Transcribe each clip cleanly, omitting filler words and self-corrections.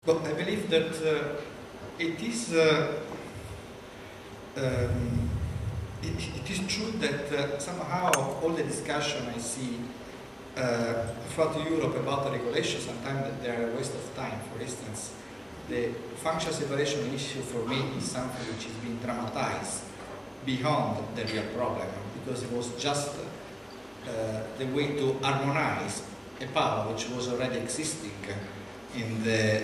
But I believe that it is true that somehow all the discussion I see throughout Europe about the regulation, sometimes they are a waste of time. For instance, the functional separation issue for me is something which is being dramatized beyond the real problem, because it was just the way to harmonize a power which was already existing in the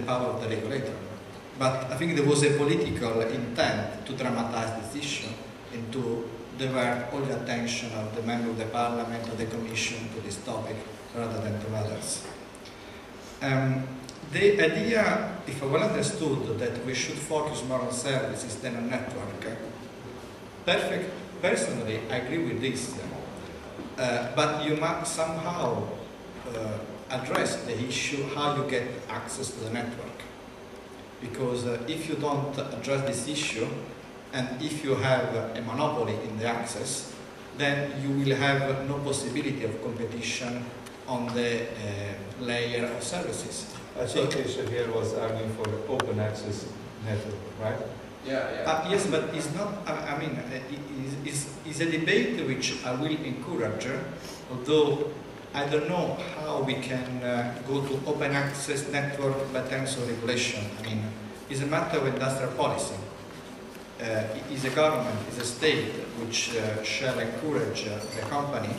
power of the regulator. But I think there was a political intent to dramatize this issue and to divert all the attention of the member of the parliament or the commission to this topic rather than to others. The idea, if I well understood, that we should focus more on services than on network, personally I agree with this, but you must somehow address the issue how you get access to the network. Because if you don't address this issue, and if you have a monopoly in the access, then you will have no possibility of competition on the layer of services. I think Kesha here was arguing for the open access network, right? Yeah. Yes, but it's not, I mean, it's a debate which I will encourage, although I don't know how we can go to open access network by terms of regulation. I mean, it's a matter of industrial policy. It is a government, it's a state which shall encourage the company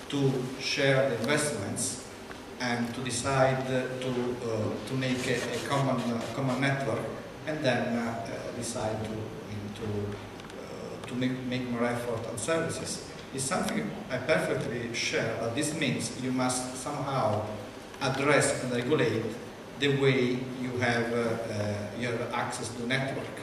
to share the investments and to decide to make a common network, and then decide to make more effort on services. It's something I perfectly share, but this means you must somehow address and regulate the way you have access to network.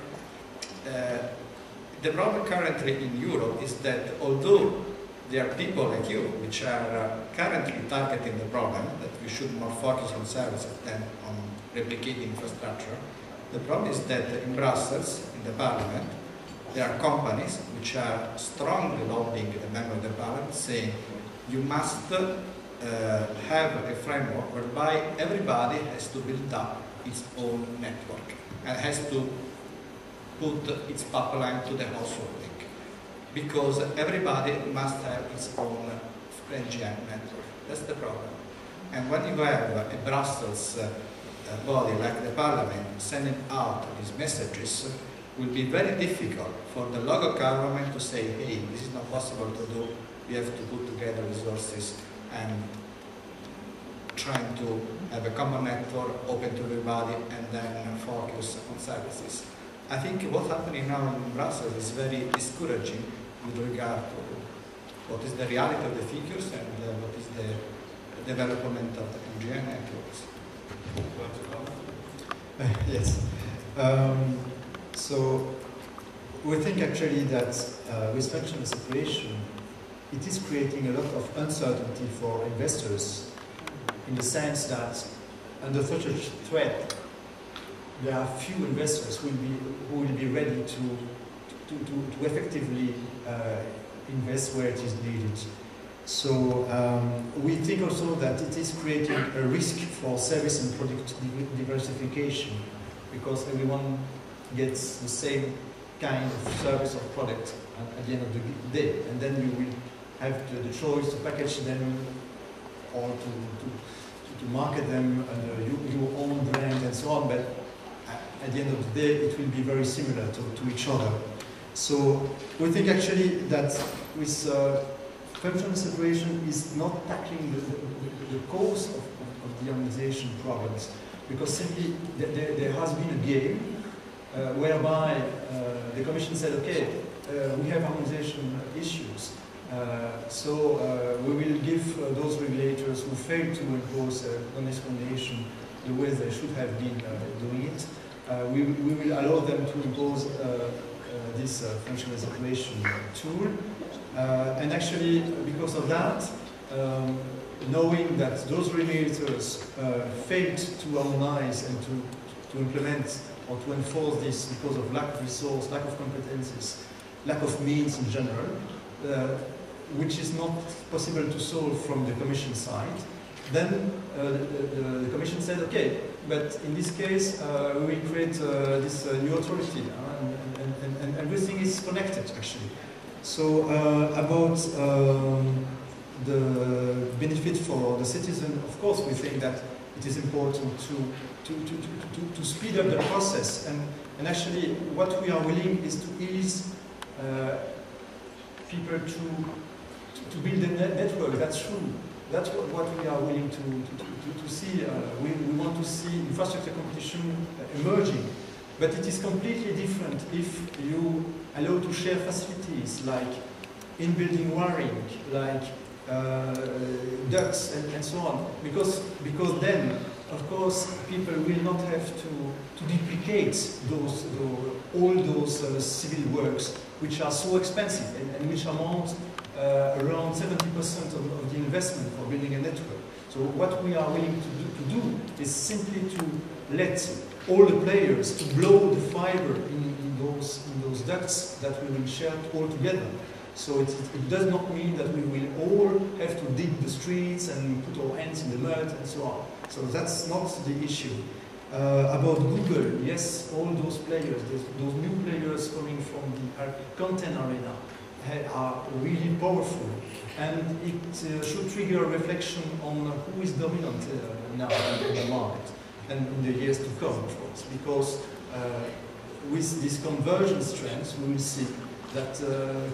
The problem currently in Europe is that although there are people like you which are currently targeting the problem, that we should more focus on services than on replicating infrastructure, the problem is that in Brussels, in the parliament, there are companies which are strongly lobbying the member of the parliament, saying you must have a framework whereby everybody has to build up its own network and has to put its pipeline to the household link, because everybody must have its own NGN network. That's the problem. And when you have a Brussels body like the parliament sending out these messages, it will be very difficult for the local government to say, hey, this is not possible to do, we have to put together resources and trying to have a common network open to everybody and then focus on services. I think what's happening now in Brussels is very discouraging with regard to what is the reality of the figures and what is the development of the NGN networks. Yes. So we think actually that with functional separation, it is creating a lot of uncertainty for investors, in the sense that under such a threat, there are few investors who will be ready to effectively invest where it is needed. So we think also that it is creating a risk for service and product diversification, because everyone gets the same kind of service or product at the end of the day, and then you will have the choice to package them or to market them under your own brand and so on, but at the end of the day it will be very similar to each other. So we think actually that with functional separation is not tackling the cause of the harmonization problems, because simply there has been a game whereby the Commission said, okay, we have harmonization issues, so we will give those regulators who fail to impose non-discrimination the way they should have been doing it, we will allow them to impose this functional separation tool. And actually, because of that, knowing that those regulators failed to harmonize and to implement or to enforce this because of lack of resource, lack of competences, lack of means in general, which is not possible to solve from the Commission side, Then the Commission said, okay, but in this case, we will create this new authority, and everything is connected, actually. So about the benefit for the citizen, of course, we think that it is important to speed up the process, and actually what we are willing is to ease people to build a network. That's true. That's what we are willing to see. We want to see infrastructure competition emerging, but it is completely different if you allow to share facilities like in-building wiring, like ducts and so on, because then, of course, people will not have to duplicate all those civil works, which are so expensive and which amount around 70% of the investment for building a network. So what we are willing to do is simply to let all the players to blow the fiber in those ducts that we will share all together. So it does not mean that we will all have to dig the streets and put our hands in the mud and so on. So that's not the issue. About Google, yes, all those players, those new players coming from the content arena are really powerful, and it should trigger a reflection on who is dominant now in the market and in the years to come, of course, because with these convergence trends, we will see that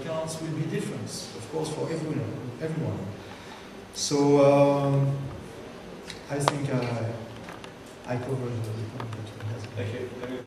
accounts will be different, of course, for everyone. So I think I covered the point that we have. Thank you.